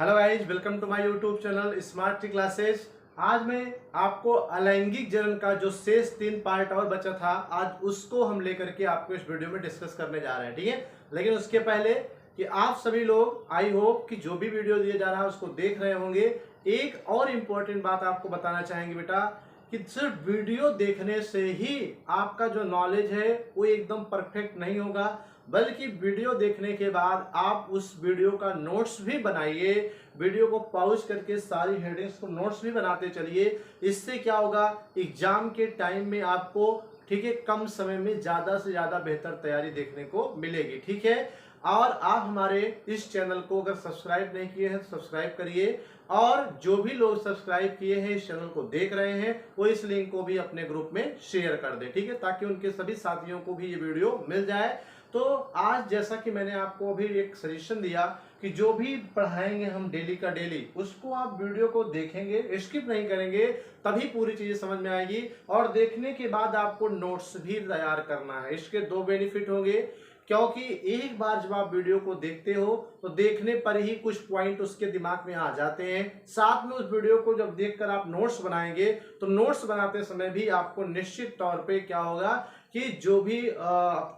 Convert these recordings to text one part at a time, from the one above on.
Hello guys, welcome to my YouTube channel smart tree classes. आज मैं आपको अलैंगिक जनन का जो शेष 3 पार्ट और बचा था, आज उसको हम लेकर के आपको इस वीडियो में डिस्कस करने जा रहे हैं। ठीक है, लेकिन उसके पहले कि आप सभी लोग, आई होप कि जो भी वीडियो दिया जा रहा है उसको देख रहे होंगे। एक और इम्पोर्टेंट बात आपको बताना चाहेंगे बेटा, कि सिर्फ वीडियो देखने से ही आपका जो नॉलेज है वो एकदम परफेक्ट नहीं होगा, बल्कि वीडियो देखने के बाद आप उस वीडियो का नोट्स भी बनाइए। वीडियो को पॉज करके सारी हेडिंग्स को नोट्स भी बनाते चलिए। इससे क्या होगा, एग्जाम के टाइम में आपको, ठीक है, कम समय में ज्यादा से ज्यादा बेहतर तैयारी देखने को मिलेगी। ठीक है, और आप हमारे इस चैनल को अगर सब्सक्राइब नहीं किए हैं तो सब्सक्राइब करिए, और जो भी लोग सब्सक्राइब किए हैं, इस चैनल को देख रहे हैं, वो इस लिंक को भी अपने ग्रुप में शेयर कर दे। ठीक है, ताकि उनके सभी साथियों को भी ये वीडियो मिल जाए। तो आज जैसा कि मैंने आपको अभी एक सजेशन दिया कि जो भी पढ़ाएंगे हम डेली का डेली, उसको आप वीडियो को देखेंगे, स्किप नहीं करेंगे, तभी पूरी चीजें समझ में आएगी। और देखने के बाद आपको नोट्स भी तैयार करना है। इसके 2 बेनिफिट होंगे, क्योंकि एक बार जब आप वीडियो को देखते हो तो देखने पर ही कुछ पॉइंट उसके दिमाग में आ जाते हैं। साथ में उस वीडियो को जब देखकर आप नोट्स बनाएंगे तो नोट्स बनाते समय भी आपको निश्चित तौर पे क्या होगा कि जो भी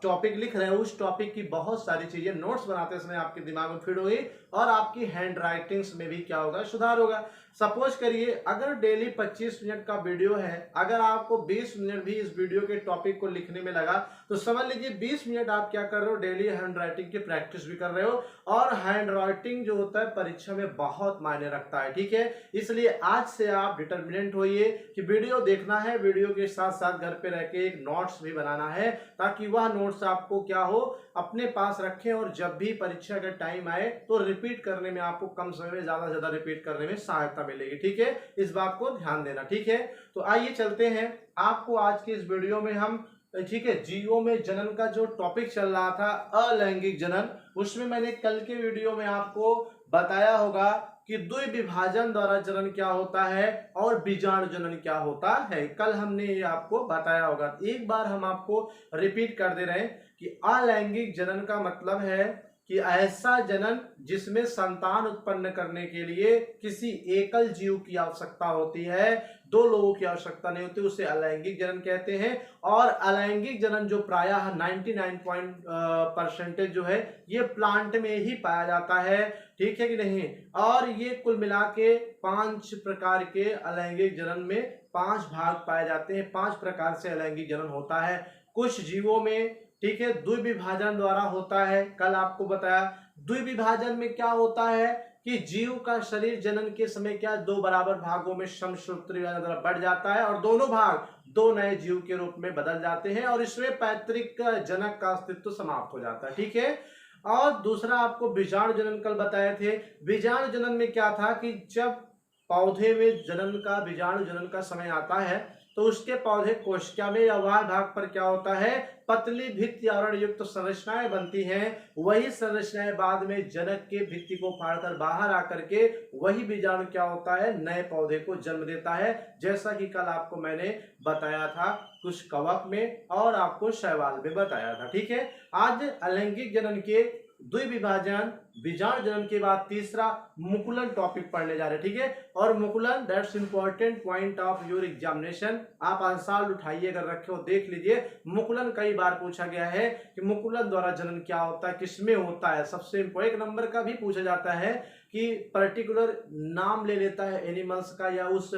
टॉपिक लिख रहे हैं उस टॉपिक की बहुत सारी चीजें नोट्स बनाते समय आपके दिमाग में फिट होगी, और आपकी हैंड राइटिंग्स में भी क्या होगा, सुधार होगा। सपोज करिए अगर डेली 25 मिनट का वीडियो है, अगर आपको 20 मिनट भी इस वीडियो के टॉपिक को लिखने में लगा, तो समझ लीजिए 20 मिनट आप क्या कर रहे हो, डेली हैंड राइटिंग की प्रैक्टिस भी कर रहे हो। और हैंड राइटिंग जो होता है परीक्षा में बहुत मायने रखता है। ठीक है, इसलिए आज से आप डिटर्मिनेंट होइए कि वीडियो देखना है, वीडियो के साथ साथ घर पे रह के एक नोट्स भी बनाना है, ताकि वह नोट्स आपको क्या हो, अपने पास रखें, और जब भी परीक्षा का टाइम आए तो रिपीट करने में आपको कम समय में ज्यादा से ज्यादा रिपीट करने में सहायता मिलेगी। ठीक है, इस बात को ध्यान देना। ठीक है, तो आइए चलते हैं आपको आज के इस वीडियो में हम, ठीक है, जीवों में जनन का जो टॉपिक चल रहा था अलैंगिक जनन, उसमें मैंने कल के वीडियो में आपको बताया होगा कि द्विविभाजन द्वारा जनन क्या होता है और बीजाणु जनन क्या होता है। कल हमने ये आपको बताया होगा। एक बार हम आपको रिपीट कर दे रहे हैं कि अलैंगिक जनन का मतलब है कि ऐसा जनन जिसमें संतान उत्पन्न करने के लिए किसी एकल जीव की आवश्यकता होती है, 2 लोगों की आवश्यकता नहीं होती, उसे अलैंगिक जनन कहते हैं। और अलैंगिक जनन जो प्रायः 99% जो है ये प्लांट में ही पाया जाता है। ठीक है कि नहीं, और ये कुल मिला के 5 प्रकार के अलैंगिक जनन में 5 भाग पाए जाते हैं। 5 प्रकार से अलैंगिक जनन होता है। कुछ जीवों में, ठीक है, द्विविभाजन द्वारा होता है। कल आपको बताया द्विविभाजन में क्या होता है कि जीव का शरीर जनन के समय क्या 2 बराबर भागों में समसूत्री द्वारा बढ़ जाता है, और दोनों भाग 2 नए जीव के रूप में बदल जाते हैं, और इसमें पैतृक जनक का अस्तित्व समाप्त हो जाता है। ठीक है, और दूसरा आपको बीजाणु जनन कल बताए थे। बीजाणु जनन में क्या था कि जब पौधे में जनन का, बीजाणु जनन का समय आता है, तो उसके पौधे कोशिका में या बाह्य भाग पर क्या होता है, पतली भित्ति आवरण युक्त संरचनाएं बनती हैं। वही संरचनाएं बाद में जनक के भित्ति को फाड़कर बाहर आकर के वही बीजाणु क्या होता है, नए पौधे को जन्म देता है। जैसा कि कल आपको मैंने बताया था कुछ कवक में, और आपको शैवाल में बताया था। ठीक है, आज अलैंगिक जनन के द्विविभाजन, बीजाणु जनन के बाद तीसरा मुकुलन टॉपिक पढ़ने जा रहे हैं। ठीक है, और मुकुलन that's important point of your examination. आप आंसर उठाइए, अगर रखे हो देख लीजिए। मुकुलन कई बार पूछा गया है कि मुकुलन द्वारा जनन क्या होता है, किसमें होता है। सबसे इम्पोर्टेंट, 1 नंबर का भी पूछा जाता है कि पर्टिकुलर नाम ले लेता है एनिमल्स का या उस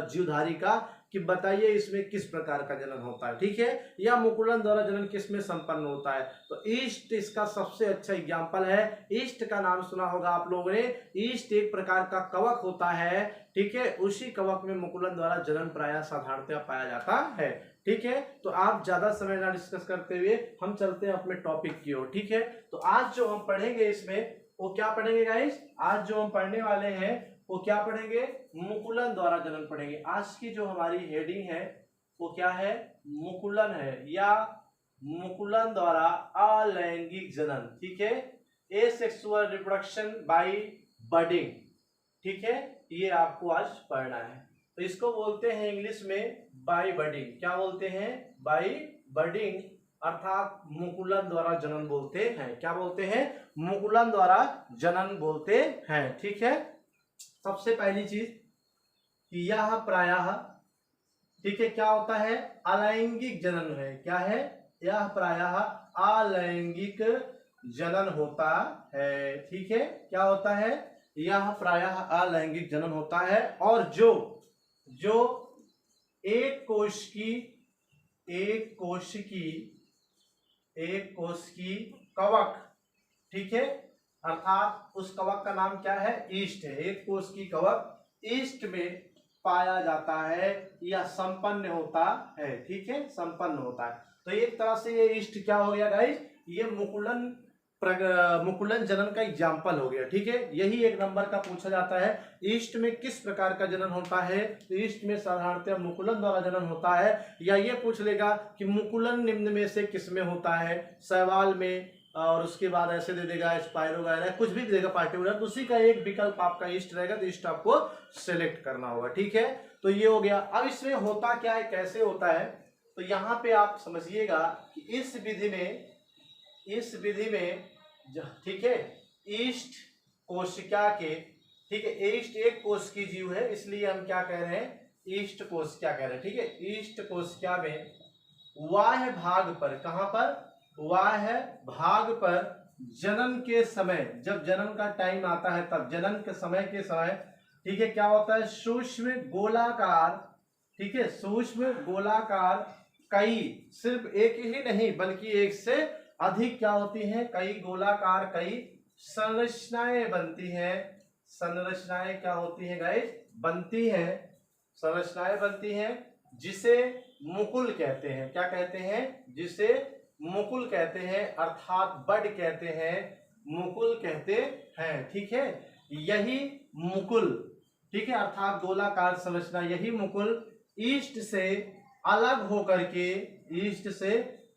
जीवधारी का, कि बताइए इसमें किस प्रकार का जनन होता है। ठीक है, या मुकुलन द्वारा जनन किसमें संपन्न होता है। तो ईस्ट इसका सबसे अच्छा एग्जाम्पल है। ईस्ट का नाम सुना होगा आप लोगों ने। ईस्ट एक प्रकार का कवक होता है। ठीक है, उसी कवक में मुकुलन द्वारा जनन प्रायः साधारणतः पाया जाता है। ठीक है, तो आप ज्यादा समय ना डिस्कस करते हुए हम चलते हैं अपने टॉपिक की ओर। ठीक है, तो आज जो हम पढ़ेंगे इसमें वो क्या पढ़ेंगे गाइस, आज जो हम पढ़ने वाले हैं वो क्या पढ़ेंगे, मुकुलन द्वारा जनन पढ़ेंगे। आज की जो हमारी हेडिंग है वो क्या है, मुकुलन है, या मुकुलन द्वारा अलैंगिक जनन। ठीक है, एसेक्सुअल रिप्रोडक्शन बाय बडिंग। ठीक है, ये आपको आज पढ़ना है। तो इसको बोलते हैं इंग्लिश में बाय बडिंग। क्या बोलते हैं, बाय बडिंग। अर्थात मुकुलन द्वारा जनन बोलते हैं। क्या बोलते हैं? मुकुलन द्वारा जनन बोलते हैं। ठीक है, सबसे पहली चीज यह प्रायः, ठीक है, क्या होता है? अलैंगिक जनन है। क्या है? यह प्रायः अलैंगिक जनन होता है। ठीक है, क्या होता है? यह प्रायः अलैंगिक जनन होता है। और जो एक कोश की कवक, ठीक है, अर्थात उस कवक का नाम क्या है? ईस्ट है। एक कोश की कवक ईस्ट में पाया जाता है या संपन्न होता है। ठीक है, संपन्न होता है। तो एक तरह से ये ईस्ट क्या हो गया गाइस? ये मुकुलन जनन का एग्जाम्पल हो गया। ठीक है, यही एक नंबर का पूछा जाता है, ईस्ट में किस प्रकार का जनन होता है? तो ईस्ट में साधारणतः मुकुलन द्वारा जनन होता है। या ये पूछ लेगा कि मुकुलन निम्न में से किस में होता है? शैवाल में, और उसके बाद ऐसे दे देगा स्पाइरो वगैरह, कुछ भी दे देगा पार्टिकुलर, तो उसी का एक विकल्प आपका ईस्ट रहेगा, तो ईस्ट आपको सिलेक्ट करना होगा। ठीक है, तो ये हो गया। अब इसमें होता क्या है, कैसे होता है? तो यहाँ पे आप समझिएगा कि इस विधि में ठीक है, ईस्ट कोशिका के, ठीक है, ईस्ट एक कोश की जीव है, इसलिए हम क्या कह रहे हैं? ईस्ट कोशिका कह रहे हैं। ठीक है, ईस्ट कोशिका में बाह्य भाग पर, कहां पर? बाह्य भाग पर जनन के समय, जब जनन का टाइम आता है तब जनन के समय ठीक है, क्या होता है? सूक्ष्म गोलाकार, ठीक है, सूक्ष्म गोलाकार कई, सिर्फ एक ही नहीं बल्कि एक से अधिक क्या होती हैं? कई गोलाकार कई संरचनाएं बनती हैं। संरचनाएं क्या होती हैं गाइस? बनती हैं, संरचनाएं बनती हैं, जिसे मुकुल कहते हैं। क्या कहते हैं? जिसे मुकुल कहते हैं, अर्थात बड कहते हैं, मुकुल कहते हैं। ठीक है, यही मुकुल, ठीक है, अर्थात गोलाकार संरचना, यही मुकुल ईस्ट से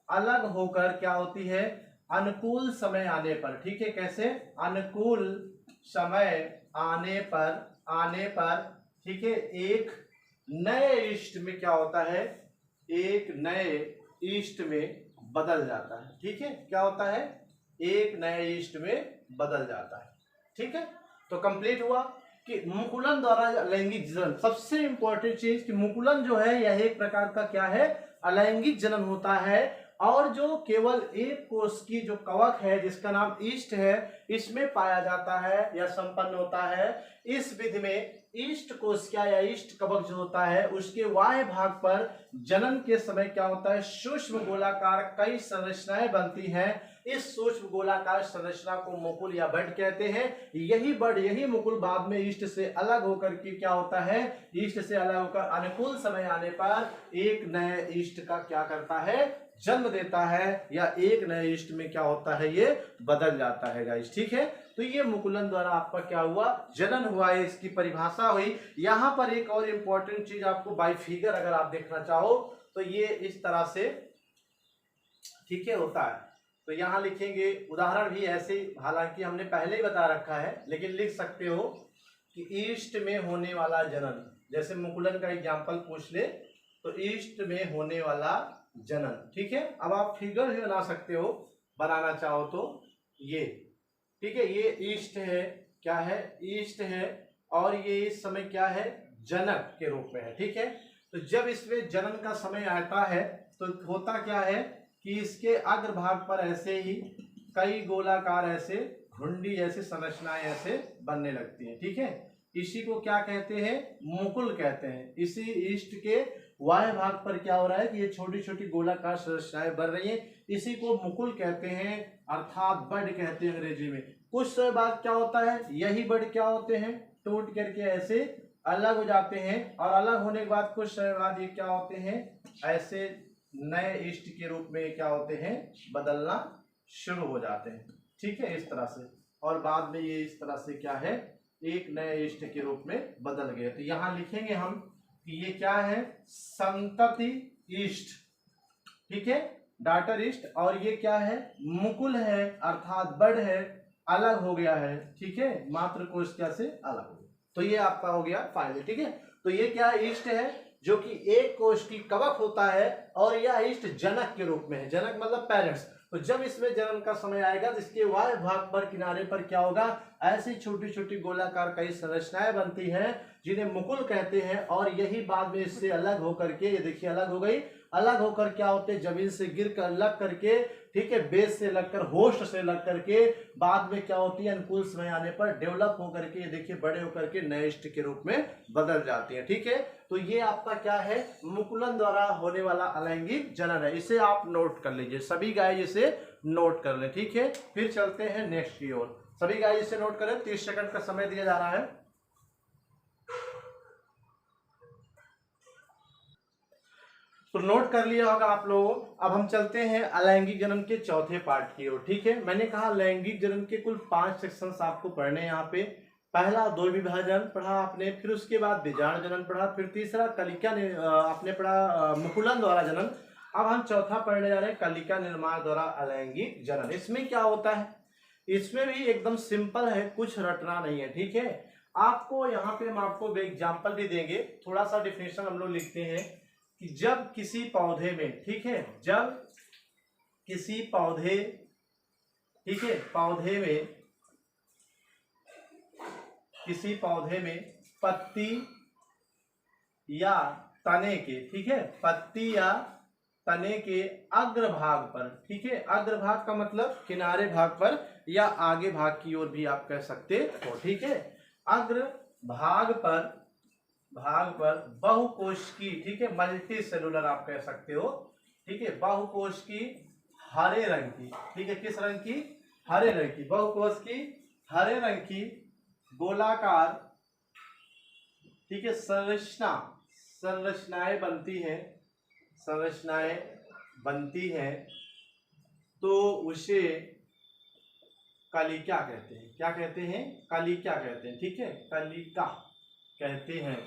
अलग होकर क्या होती है? अनुकूल समय आने पर, ठीक है, कैसे? अनुकूल समय आने पर ठीक है, एक नए ईस्ट में क्या होता है? एक नए ईस्ट में बदल जाता है। ठीक है, क्या होता है? एक नए ईस्ट में बदल जाता है। ठीक है, तो कंप्लीट हुआ कि मुकुलन द्वारा लैंगिक जनन। सबसे इंपॉर्टेंट चीज कि मुकुलन जो है यह एक प्रकार का क्या है? अलैंगिक जनन होता है। और जो केवल एक कोश की जो कवक है जिसका नाम ईस्ट है, इसमें पाया जाता है या संपन्न होता है। इस विधि में ईस्ट कोशिका या ईस्ट कवक जो होता है उसके बाह्य भाग पर जनन के समय क्या होता है? सूक्ष्म गोलाकार कई संरचनाएं बनती हैं। इस सूक्ष्म गोलाकार संरचना को मुकुल या बड कहते हैं। यही मुकुल बाद में ईस्ट से अलग होकर के क्या होता है? ईस्ट से अलग होकर अनुकूल समय आने पर एक नए ईस्ट का क्या करता है? जन्म देता है, या एक नए ईस्ट में क्या होता है? ये बदल जाता है गाइस। ठीक है, तो ये मुकुलन द्वारा आपका क्या हुआ? जनन हुआ है, इसकी परिभाषा हुई। यहां पर एक और इंपॉर्टेंट चीज आपको बाय फिगर अगर आप देखना चाहो तो ये इस तरह से, ठीक है, होता है। तो यहां लिखेंगे उदाहरण भी ऐसे, हालांकि हमने पहले ही बता रखा है, लेकिन लिख सकते हो कि ईस्ट में होने वाला जनन, जैसे मुकुलन का एग्जाम्पल पूछ ले तो ईस्ट में होने वाला जनन। ठीक है, अब आप फिगर भी बना सकते हो, बनाना चाहो तो ये, ठीक है, ये ईस्ट है, क्या है? ईस्ट है, और ये इस समय क्या है? जनक के रूप में है। ठीक है, तो जब इसमें जनन का समय आता है तो होता क्या है कि इसके अग्रभाग पर ऐसे ही कई गोलाकार ऐसे घुंडी जैसी संरचनाएं ऐसे बनने लगती हैं। ठीक है, इसी को क्या कहते हैं? मुकुल कहते हैं। इसी ईस्ट के वाय भाग पर क्या हो रहा है कि ये छोटी छोटी गोलाकार संरचनाएं बन रही हैं, इसी को मुकुल कहते हैं, अर्थात बड कहते हैं अंग्रेजी में। कुछ समय बाद क्या होता है? यही बड क्या होते हैं? टूट करके ऐसे अलग हो जाते हैं, और अलग होने के बाद कुछ समय बाद ये क्या होते हैं? ऐसे नए ईस्ट के रूप में क्या होते हैं? बदलना शुरू हो जाते हैं। ठीक है, इस तरह से, और बाद में ये इस तरह से क्या है? एक नए ईस्ट के रूप में बदल गए। तो यहां लिखेंगे हम कि ये क्या है? संतति ईस्ट, ठीक है, डाटर ईस्ट, और ये क्या है? मुकुल है, अर्थात बड है, अलग हो गया है। ठीक है, मात्र कोशिका से अलग हो गया। तो ये आपका हो गया फाइनल। ठीक है, तो ये क्या है? ईस्ट है जो कि एक कोश की कवक होता है और यह इष्ट जनक के रूप में है। जनक मतलब पेरेंट्स। तो जब इसमें जन्म का समय आएगा तो इसके वाय भाग पर किनारे पर क्या होगा, ऐसी छोटी छोटी गोलाकार कई संरचनाएं बनती हैं जिन्हें मुकुल कहते हैं, और यही बाद में इससे अलग होकर के, ये देखिए अलग हो गई, अलग होकर क्या होते हैं, जमीन से गिर कर लग करके, ठीक है, बेस से लगकर, होस्ट से लग करके बाद में क्या होती है, अनुकूल समय आने पर डेवलप होकर के, ये देखिए बड़े होकर के नए इष्ट के रूप में बदल जाती है। ठीक है, तो ये आपका क्या है, मुकुलन द्वारा होने वाला अलैंगिक जनन है। इसे आप नोट कर लीजिए, सभी गाय इसे नोट कर लें। ठीक है, फिर चलते हैं नेक्स्ट की ओर। सभी गाय इसे नोट करें, 30 सेकंड का समय दिया जा रहा है। तो नोट कर लिया होगा आप लोगों। अब हम चलते हैं अलैंगिक जनन के चौथे पार्ट की ओर। ठीक है, मैंने कहा लैंगिक जनन के कुल 5 सेक्शंस आपको पढ़ने यहाँ पे। पहला द्वय विभाजन पढ़ा आपने, फिर उसके बाद बीजाणु जनन पढ़ा, फिर तीसरा कलिका आपने पढ़ा मुकुलन द्वारा जनन। अब हम चौथा पढ़ने जा रहे हैं कलिका निर्माण द्वारा अलैंगिक जनन। इसमें क्या होता है, इसमें भी एकदम सिंपल है, कुछ रटना नहीं है। ठीक है, आपको यहाँ पे हम आपको एग्जाम्पल भी देंगे, थोड़ा सा डिफिनेशन हम लोग लिखते हैं कि जब किसी पौधे में, ठीक है, जब किसी पौधे, ठीक है, पौधे में, किसी पौधे में पत्ती या तने के, ठीक है, पत्ती या तने के अग्रभाग पर, ठीक है, अग्रभाग का मतलब किनारे भाग पर या आगे भाग की ओर भी आप कह सकते हो। ठीक है, अग्र भाग पर बहुकोश की, ठीक है, मल्टी सेलुलर आप कह सकते हो। ठीक है, बहुकोश की हरे रंग की, ठीक है, किस रंग की, हरे रंग की, बहुकोश की हरे रंग की गोलाकार, ठीक है, संरचनाएं बनती हैं, तो उसे कलिका कहते हैं। क्या कहते हैं, कलिका कहते हैं। ठीक है, कलिका कहते हैं।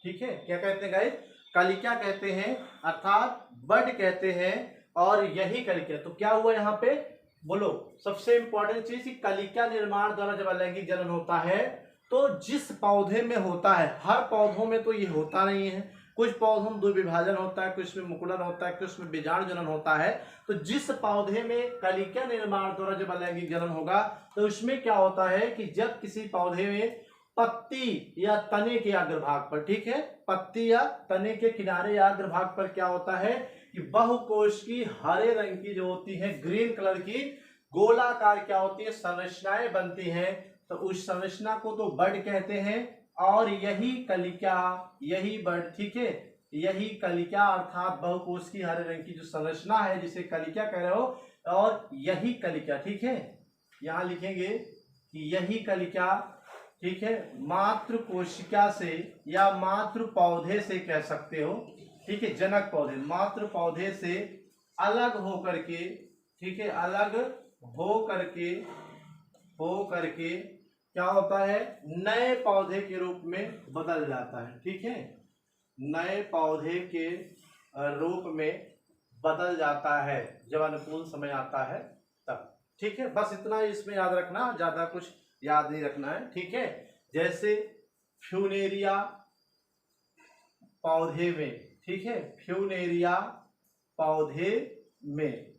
ठीक है, क्या कहते हैं गाइस, कलिका कहते हैं, अर्थात बड कहते हैं, और यही कलिका। तो क्या हुआ यहाँ पे, बोलो, सबसे इंपॉर्टेंट चीज, कलिका निर्माण द्वारा जब अलैंगिक जनन होता है तो जिस पौधे में होता है, हर पौधों में तो ये होता नहीं है, कुछ पौधों में द्वि विभाजन होता है, कुछ में मुकुलन होता है, कुछ में बीजाणु जनन होता है। तो जिस पौधे में कलिका निर्माण द्वारा जब अलैंगिक जनन होगा तो उसमें क्या होता है कि जब किसी पौधे में पत्ती या तने के अग्रभाग पर, ठीक है, पत्ती या तने के किनारे या अग्रभाग पर क्या होता है कि बहुकोश की हरे रंग की जो होती है, ग्रीन कलर की गोलाकार क्या होती है, संरचनाएं बनती हैं, तो उस संरचना को तो बड कहते हैं, और यही कलिका, यही बड, ठीक है, यही कलिका अर्थात बहुकोश की हरे रंग की जो संरचना है जिसे कलिका कह रहे हो, और यही कलिका, ठीक है, यहां लिखेंगे कि यही कलिका, ठीक है, मातृ कोशिका से या मातृ पौधे से कह सकते हो, ठीक है, जनक पौधे, मातृ पौधे से अलग होकर के, ठीक है, अलग हो करके क्या होता है, नए पौधे के रूप में बदल जाता है। ठीक है, नए पौधे के रूप में बदल जाता है जब अनुकूल समय आता है तब। ठीक है, बस इतना ही इसमें याद रखना, ज्यादा कुछ याद नहीं रखना है। ठीक है, जैसे फ्यूनेरिया पौधे में, ठीक है, फ्यूनेरिया पौधे में,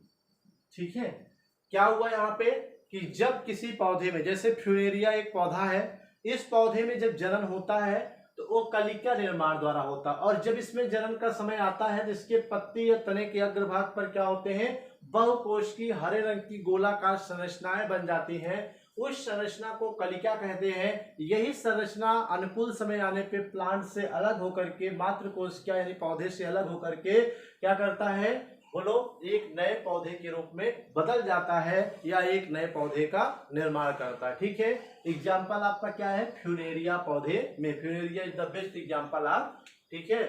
ठीक है, क्या हुआ यहाँ पे कि जब किसी पौधे में, जैसे फ्यूनेरिया एक पौधा है, इस पौधे में जब जनन होता है तो वो कलिका निर्माण द्वारा होता है, और जब इसमें जनन का समय आता है जिसके पत्ती या तने के अग्रभाग पर क्या होते हैं, बहुकोश की हरे रंग की गोलाकार संरचनाएं बन जाती हैं, उस संरचना को कलिका कहते हैं। यही संरचना अनुकूल समय आने पे प्लांट से अलग होकर के, मातृ कोशिका यानी पौधे से अलग होकर के क्या करता है, बोलो, एक नए पौधे के रूप में बदल जाता है या एक नए पौधे का निर्माण करता है। ठीक है, एग्जाम्पल आपका क्या है, फ्यूनेरिया पौधे में, Funaria is the best example आप, ठीक है,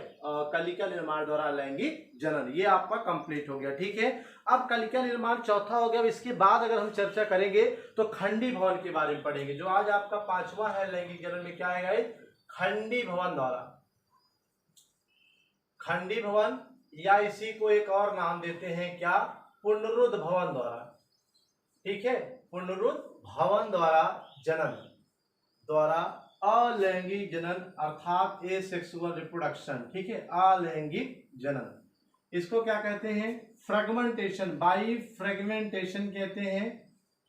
कलिका निर्माण द्वारा अलैंगिक जनन, ये आपका कंप्लीट हो गया। ठीक है, अब कलिका निर्माण चौथा हो गया। अब इसके बाद अगर हम चर्चा करेंगे तो खंडी भवन के बारे में पढ़ेंगे, जो आज आपका 5वां है लैंगिक जनन में, क्या आएगा, खंडी भवन द्वारा, खंडी भवन, या इसी को एक और नाम देते हैं क्या, पुनरुद्ध भवन द्वारा। ठीक है, पुनरुद्ध भवन द्वारा अलैंगिक जनन अर्थात एसेक्सुअल रिप्रोडक्शन, ठीक है, अलैंगिक जनन। इसको क्या कहते हैं? फ्रेगमेंटेशन, बाई फ्रेगमेंटेशन कहते हैं,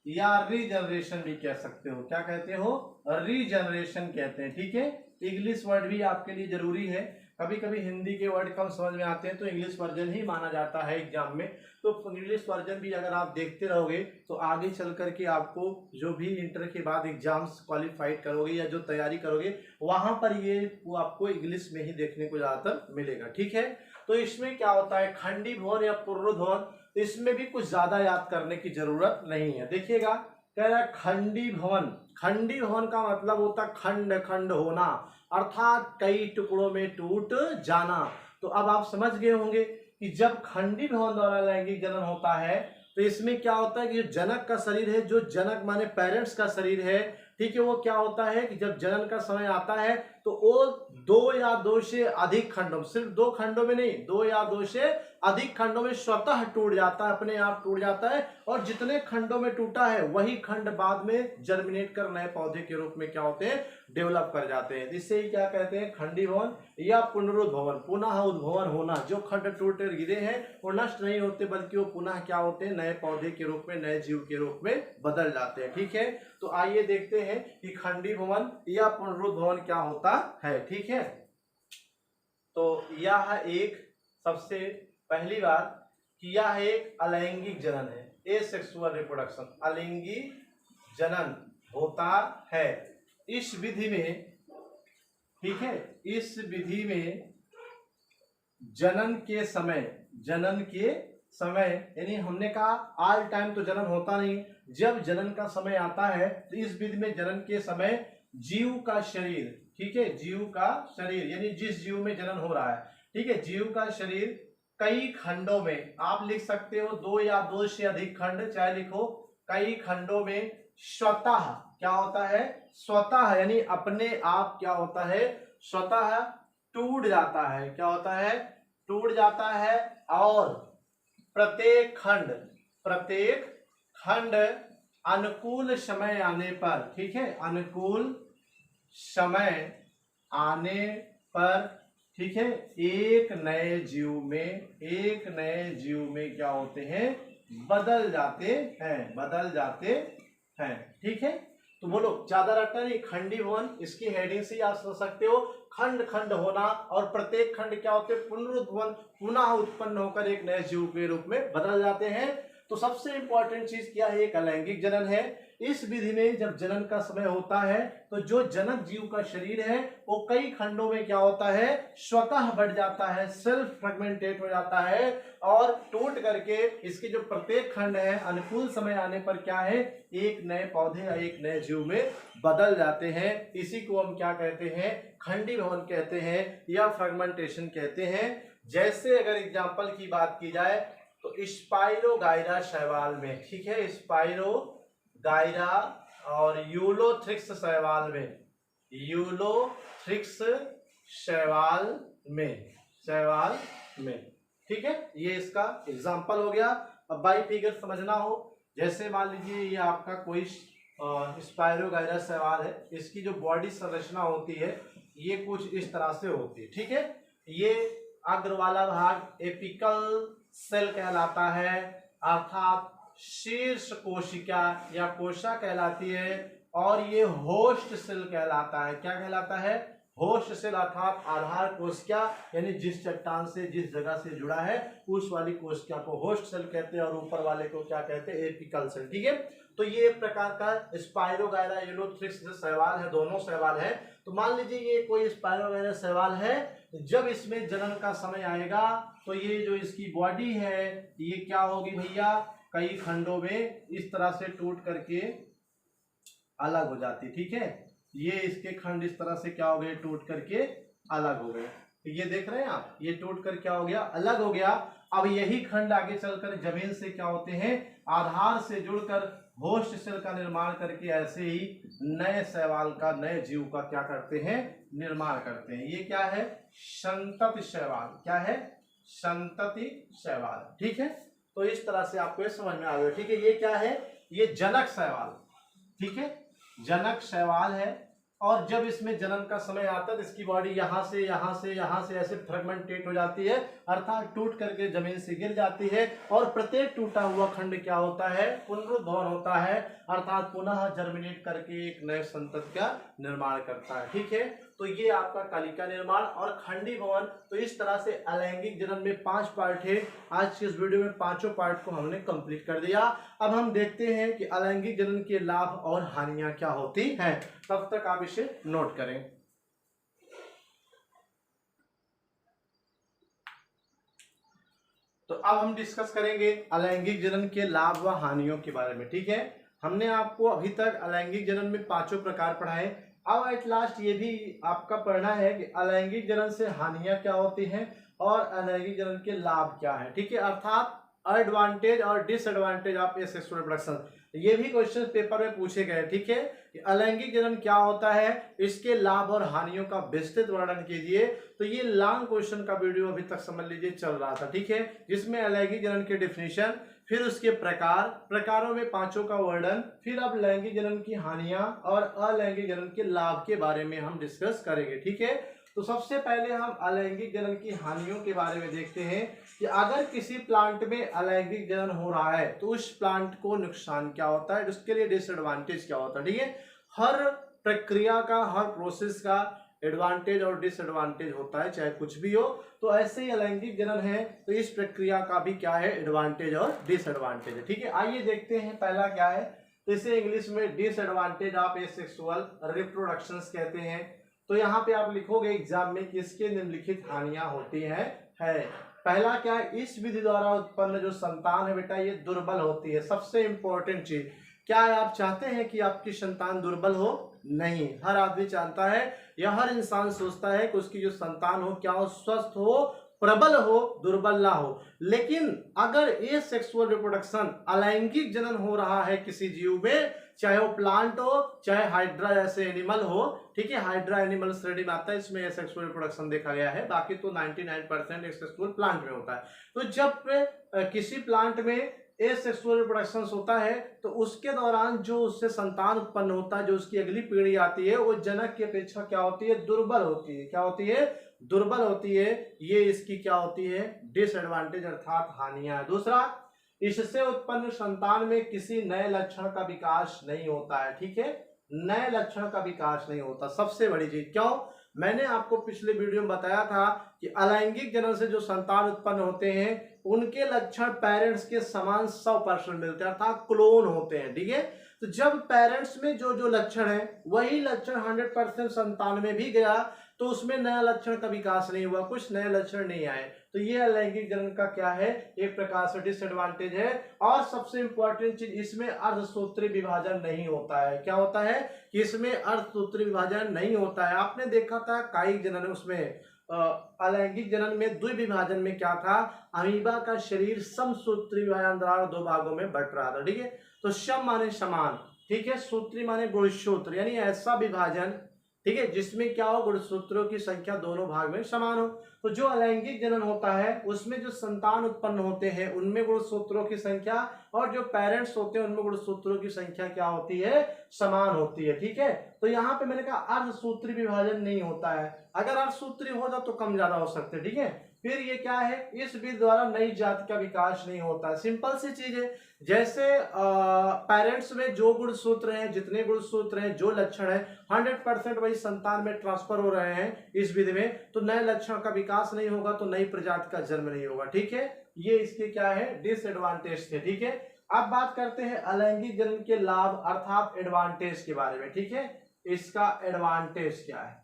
या रीजनरेशन भी कह सकते हो। क्या कहते हो? रीजनरेशन कहते हैं, ठीक है। इंग्लिश वर्ड भी आपके लिए जरूरी है, कभी कभी हिंदी के वर्ड कम समझ में आते हैं तो इंग्लिश वर्जन ही माना जाता है एग्जाम में। तो इंग्लिश वर्जन भी अगर आप देखते रहोगे तो आगे चल करके आपको जो भी इंटर के बाद एग्जाम्स क्वालिफाइड करोगे या जो तैयारी करोगे वहां पर ये वो आपको इंग्लिश में ही देखने को ज्यादातर मिलेगा, ठीक है। तो इसमें क्या होता है, खंडी भवन या पुनरुद्भवन, इसमें भी कुछ ज्यादा याद करने की जरूरत नहीं है। देखिएगा, कह रहा है खंडी भवन। खंडी भवन का मतलब होता है खंड खंड होना, अर्थात कई टुकड़ों में टूट जाना। तो अब आप समझ गए होंगे कि जब खंडी भवन द्वारा लैंगिक जनन होता है तो इसमें क्या होता है कि जो जनक का शरीर है, जो जनक माने पेरेंट्स का शरीर है, ठीक है, वो क्या होता है कि जब जनन का समय आता है तो वो 2 या 2 से अधिक खंडों, सिर्फ 2 खंडों में नहीं, 2 या 2 से अधिक खंडों में स्वतः टूट जाता है, अपने आप टूट जाता है। और जितने खंडों में टूटा है वही खंड बाद में जर्मिनेट कर नए पौधे के रूप में क्या होते हैं, डेवलप कर जाते हैं। इससे ही क्या कहते हैं, खंडी भवन या पुनरुद्भवन, पुनः उद्भवन होना। जो खंड टूटे गिरे हैं वो नष्ट नहीं होते बल्कि वो पुनः क्या होते हैं, नए पौधे के रूप में, नए जीव के रूप में बदल जाते हैं, ठीक है। तो आइए देखते हैं कि खंडी भवन या पुनरुद्भवन क्या होता है, ठीक है। तो यह एक, सबसे पहली बात कि यह एक अलैंगिक जनन है, एसेक्सुअल रिप्रोडक्शन, अलैंगिक जनन होता है। इस विधि में, ठीक है, इस विधि में जनन के समय यानी हमने कहा ऑल टाइम तो जनन होता नहीं, जब जनन का समय आता है तो इस विधि में जनन के समय जीव का शरीर, ठीक है, जीव का शरीर यानी जिस जीव में जनन हो रहा है, ठीक है, जीव का शरीर कई खंडों में, आप लिख सकते हो 2 या 2 से अधिक खंड, चाहे लिखो कई खंडों में स्वतः क्या होता है, स्वतः यानी अपने आप क्या होता है, स्वतः टूट जाता है। क्या होता है, टूट जाता है। और प्रत्येक खंड अनुकूल समय आने पर, ठीक है, अनुकूल समय आने पर, ठीक है, एक नए जीव में क्या होते हैं, बदल जाते हैं, ठीक है। तो बोलो, ज्यादा रटना नहीं, खंडी भवन इसकी हेडिंग से आप समझ सकते हो, खंड खंड होना, और प्रत्येक खंड क्या होते हैं, पुनरुद्भवन, पुनः उत्पन्न होकर एक नए जीव के रूप में बदल जाते हैं। तो सबसे इंपॉर्टेंट चीज क्या है, एक अलैंगिक जनन है। इस विधि में जब जनन का समय होता है तो जो जनक जीव का शरीर है वो कई खंडों में क्या होता है, स्वतः बढ़ जाता है, सेल्फ फ्रेगमेंटेट हो जाता है, और टूट करके इसके जो प्रत्येक खंड है अनुकूल समय आने पर क्या है, एक नए पौधे या एक नए जीव में बदल जाते हैं। इसी को हम क्या कहते हैं, खंडी भवन कहते हैं या फ्रेगमेंटेशन कहते हैं। जैसे अगर एग्जाम्पल की बात की जाए तो स्पाइरोगाइरा शैवाल में, ठीक है, स्पाइरोगाइरा और यूलोथ्रिक्स शैवाल में, ठीक है, ये इसका एग्जाम्पल हो गया। अब बाई फिगर समझना हो, जैसे मान लीजिए ये आपका कोई स्पाइरोगाइरा शैवाल है, इसकी जो बॉडी संरचना होती है ये कुछ इस तरह से होती है, ठीक है। ये अग्र वाला भाग एपिकल सेल कहलाता है, अर्थात शीर्ष कोशिका या कोशा कहलाती है, और ये होस्ट सेल कहलाता है। क्या कहलाता है, होस्ट सेल, अर्थात आधार कोशिका, यानी जिस चट्टान से, जिस जगह से जुड़ा है उस वाली कोशिका को होस्ट सेल कहते हैं, और ऊपर वाले को क्या कहते हैं, एपिकल सेल, ठीक है। तो ये एक प्रकार का स्पाइरोगाइरा यूलोथ्रिक्स शैवाल है, दोनों शैवाल है। तो मान लीजिए ये कोई स्पाइरोगाइरा शैवाल है, जब इसमें जनन का समय आएगा तो ये जो इसकी बॉडी है ये क्या होगी भैया, कई खंडों में इस तरह से टूट करके अलग हो जाती, ठीक है। ये इसके खंड इस तरह से क्या हो गए, टूट करके अलग हो गए। तो ये देख रहे हैं आप, ये टूट कर क्या हो गया, अलग हो गया। अब यही खंड आगे चलकर जमीन से क्या होते हैं, आधार से जुड़कर होस्ट सेल का निर्माण करके ऐसे ही नए शैवाल का, नए जीव का क्या करते हैं, निर्माण करते हैं। ये क्या है, संतति शैवाल। क्या है, संतति शैवाल, ठीक है। तो इस तरह से आपको ये समझ में आ गया, ठीक है। ये क्या है, ये जनक शैवाल, ठीक है, जनक शैवाल है। और जब इसमें जन्म का समय आता है तो इसकी बॉडी यहाँ से यहाँ से यहाँ से ऐसे फ्रेगमेंटेट हो जाती है, अर्थात टूट करके जमीन से गिर जाती है, और प्रत्येक टूटा हुआ खंड क्या होता है, पुनरुद्धार होता है, अर्थात पुनः जर्मिनेट करके एक नए संतति का निर्माण करता है। ठीक है, तो ये आपका कालिका निर्माण और खंडी भवन। तो इस तरह से अलैंगिक जनन में 5 पार्ट है। आज की इस वीडियो में पांचों पार्ट को हमने कंप्लीट कर दिया। अब हम देखते हैं कि अलैंगिक जनन के लाभ और हानियां क्या होती हैं। तब तक आप इसे नोट करें। तो अब हम डिस्कस करेंगे अलैंगिक जनन के लाभ व हानियों के बारे में। ठीक है, हमने आपको अभी तक अलैंगिक जनन में 5 प्रकार पढ़ाए। अब एट लास्ट ये भी आपका पढ़ना है कि अलैंगिक जनन से हानियां क्या होती हैं और अलैंगिक जनन के लाभ क्या है। ठीक है, अर्थात एडवांटेज और डिसएडवांटेज ऑफ सेक्सुअल रिप्रोडक्शन, ये भी क्वेश्चन पेपर में पूछे गए। ठीक है, कि अलैंगिक जनन क्या होता है, इसके लाभ और हानियों का विस्तृत वर्णन कीजिए। तो ये लॉन्ग क्वेश्चन का वीडियो अभी तक समझ लीजिए चल रहा था। ठीक है, जिसमें अलैंगिक जनन के डिफिनीशन, फिर उसके प्रकारों में 5 का वर्णन, फिर अब लैंगिक जनन की हानियां और अलैंगिक जनन के लाभ के बारे में हम डिस्कस करेंगे। ठीक है, तो सबसे पहले हम अलैंगिक जनन की हानियों के बारे में देखते हैं कि अगर किसी प्लांट में अलैंगिक जनन हो रहा है तो उस प्लांट को नुकसान क्या होता है, उसके लिए डिसएडवांटेज क्या होता है। ठीक है, हर प्रक्रिया का, हर प्रोसेस का एडवांटेज और डिसएडवांटेज होता है, चाहे कुछ भी हो। तो ऐसे ही अलैंगिक जनन है तो इस प्रक्रिया का भी क्या है, एडवांटेज और डिसएडवांटेज है। ठीक है, आइए देखते हैं पहला क्या है। तो इसे इंग्लिश में डिसएडवांटेज ऑफ एसेक्सुअल रिप्रोडक्शन कहते हैं। तो यहाँ पे आप लिखोगे एग्जाम में कि इसके निम्नलिखित हानियां होती हैं। पहला क्या है, इस विधि द्वारा उत्पन्न जो संतान है बेटा ये दुर्बल होती है। सबसे इंपॉर्टेंट चीज क्या है, आप चाहते हैं कि आपकी संतान दुर्बल हो? नहीं, हर आदमी चाहता है या हर इंसान सोचता है कि उसकी जो संतान हो क्या हो, स्वस्थ हो, प्रबल हो, दुर्बल ना हो। लेकिन अगर ये सेक्सुअल रिप्रोडक्शन अलैंगिक जनन हो रहा है किसी जीव में, चाहे वो प्लांट हो चाहे हाइड्रा जैसे एनिमल हो, ठीक है, हाइड्रा एनिमल श्रेणी में आता है, इसमें सेक्सुअल रिप्रोडक्शन देखा गया है, बाकी तो 99% सेक्सुअल प्लांट में होता है। तो जब किसी प्लांट में एसेक्सुअल रिप्रोडक्शन होता है तो उसके दौरान जो उससे संतान उत्पन्न होता है, जो उसकी अगली पीढ़ी आती है, वो जनक की अपेक्षा क्या होती है, दुर्बल होती है। क्या होती है, दुर्बल होती है। ये इसकी क्या होती है, डिसएडवांटेज अर्थात हानियां। दूसरा, इससे उत्पन्न संतान में किसी नए लक्षण का विकास नहीं होता है। ठीक है, नए लक्षण का विकास नहीं होता, सबसे बड़ी चीज। क्यों? मैंने आपको पिछले वीडियो में बताया था कि अलैंगिक जनन से जो संतान उत्पन्न होते हैं उनके लक्षण पेरेंट्स के समान 100% मिलते हैं, अर्थात क्लोन होते हैं। ठीक है, तो जब पेरेंट्स में जो जो लक्षण है वही लक्षण 100% संतान में भी गया तो उसमें नया लक्षण का विकास नहीं हुआ, कुछ नए लक्षण नहीं आए। तो ये अलैंगिक जनन का क्या है, एक प्रकार से डिसएडवांटेज है। और सबसे इंपॉर्टेंट चीज, इसमें अर्धसूत्री विभाजन नहीं होता है। क्या होता है कि इसमें अर्धसूत्री विभाजन नहीं होता है। आपने देखा था कायिक जनन, उसमें अलैंगिक जनन में द्विविभाजन में क्या था, अमीबा का शरीर समसूत्री विभाजन द्वारा 2 भागों में बट रहा था। ठीक है, तो सम माने समान, ठीक है, सूत्री माने गुणसूत्र, यानी ऐसा विभाजन, ठीक है, जिसमें क्या हो, गुणसूत्रों की संख्या दोनों भाग में समान हो। तो जो अलैंगिक जनन होता है उसमें जो संतान उत्पन्न होते हैं उनमें गुणसूत्रों की संख्या और जो पेरेंट्स होते हैं उनमें गुणसूत्रों की संख्या क्या होती है, समान होती है। ठीक है, तो यहाँ पे मैंने कहा अर्धसूत्री विभाजन नहीं होता है। अगर अर्धसूत्री होता तो कम ज्यादा हो सकते। ठीक है, फिर ये क्या है, इस विधि द्वारा नई जाति का विकास नहीं होता है। सिंपल सी चीज है, जैसे पेरेंट्स में जो गुणसूत्र हैं, जितने गुणसूत्र हैं, जो लक्षण है 100% वही संतान में ट्रांसफर हो रहे हैं इस विधि में, तो नए लक्षण का विकास नहीं होगा, तो नई प्रजाति का जन्म नहीं होगा। ठीक है, ये इसके क्या है, डिसएडवांटेज थे। ठीक है, अब बात करते हैं अलैंगिक जनन के लाभ अर्थात एडवांटेज के बारे में। ठीक है, इसका एडवांटेज क्या है,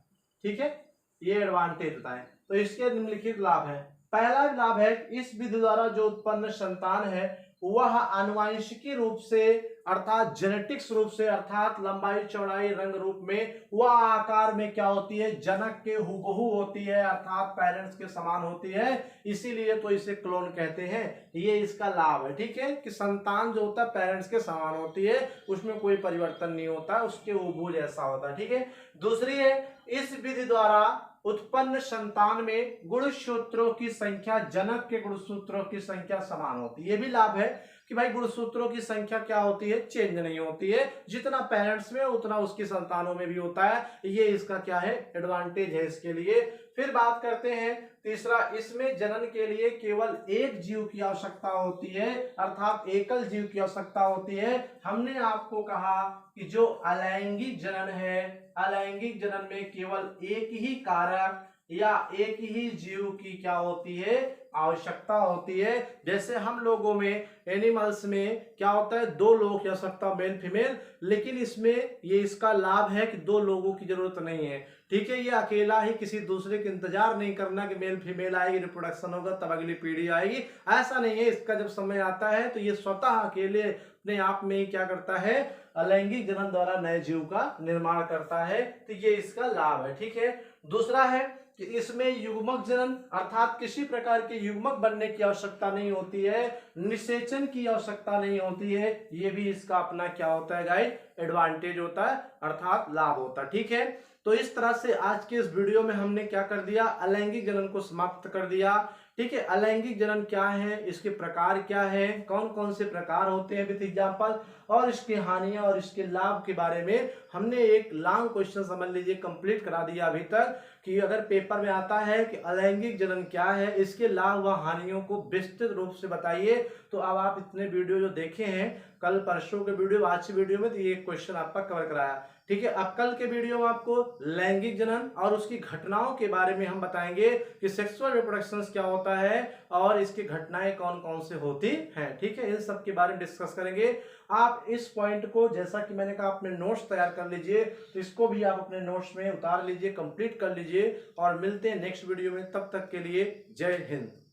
ठीक है, ये एडवांटेज बताएं। तो इसके निम्नलिखित लाभ है। पहला लाभ है, इस विधि द्वारा जो उत्पन्न संतान है वह आनुवंशिकी रूप से अर्थात जेनेटिक्स रूप से, अर्थात लंबाई चौड़ाई रंग रूप में, वह आकार में क्या होती है, जनक के हुबहू होती है, अर्थात पेरेंट्स के समान होती है, इसीलिए तो इसे क्लोन कहते हैं। ये इसका लाभ है। ठीक है, कि संतान जो होता है पेरेंट्स के समान होती है, उसमें कोई परिवर्तन नहीं होता, उसके हुबहू जैसा होता है। ठीक है, दूसरी है, इस विधि द्वारा उत्पन्न संतान में गुणसूत्रों की संख्या जनक के गुणसूत्रों की संख्या समान होती है। ये भी लाभ है। कि भाई गुणसूत्रों की संख्या क्या होती है, चेंज नहीं होती है, जितना पेरेंट्स में उतना उसकी संतानों में भी होता है। ये इसका क्या है, एडवांटेज है इसके लिए। फिर बात करते हैं तीसरा, इसमें जनन के लिए केवल एक जीव की आवश्यकता होती है, अर्थात एकल जीव की आवश्यकता होती है। हमने आपको कहा कि जो अलैंगिक जनन है, अलैंगिक जनन में केवल एक ही कारक या एक ही जीव की क्या होती है, आवश्यकता होती है। जैसे हम लोगों में, एनिमल्स में क्या होता है, दो लोग की आवश्यकता, मेल फीमेल, लेकिन इसमें ये इसका लाभ है कि दो लोगों की जरूरत नहीं है। ठीक है, ये अकेला ही, किसी दूसरे के इंतजार नहीं करना कि मेल फीमेल आएगी, रिप्रोडक्शन होगा तब अगली पीढ़ी आएगी, ऐसा नहीं है। इसका जब समय आता है तो ये स्वतः अकेले अपने आप में ही क्या करता है, अलैंगिक जनन द्वारा नए जीव का निर्माण करता है। तो ये इसका लाभ है। ठीक है, दूसरा है कि इसमें युग्मक जनन, अर्थात किसी प्रकार के युग्मक बनने की आवश्यकता नहीं होती है, निषेचन की आवश्यकता नहीं होती है। ये भी इसका अपना क्या होता है गाइस, एडवांटेज होता है, अर्थात लाभ होता है। ठीक है, तो इस तरह से आज के इस वीडियो में हमने क्या कर दिया, अलैंगिक जनन को समाप्त कर दिया। ठीक है, अलैंगिक जनन क्या है, इसके प्रकार क्या है, कौन कौन से प्रकार होते हैं विद एग्जांपल, और इसकी हानियां और इसके लाभ के बारे में हमने एक लॉन्ग क्वेश्चन समझ लीजिए कंप्लीट करा दिया अभी तक, कि अगर पेपर में आता है कि अलैंगिक जनन क्या है, इसके लाभ व हानियों को विस्तृत रूप से बताइए। तो अब आप इतने वीडियो जो देखे हैं, कल परसों के वीडियो, आज की वीडियो में, तो ये क्वेश्चन आपका कवर कराया। ठीक है, अब कल के वीडियो में आपको लैंगिक जनन और उसकी घटनाओं के बारे में हम बताएंगे कि सेक्सुअल रिप्रोडक्शन क्या होता है और इसकी घटनाएं कौन कौन से होती हैं। ठीक है, इन सब के बारे में डिस्कस करेंगे। आप इस पॉइंट को, जैसा कि मैंने कहा, अपने नोट्स तैयार कर लीजिए, तो इसको भी आप अपने नोट्स में उतार लीजिए, कंप्लीट कर लीजिए, और मिलते हैं नेक्स्ट वीडियो में। तब तक के लिए जय हिंद।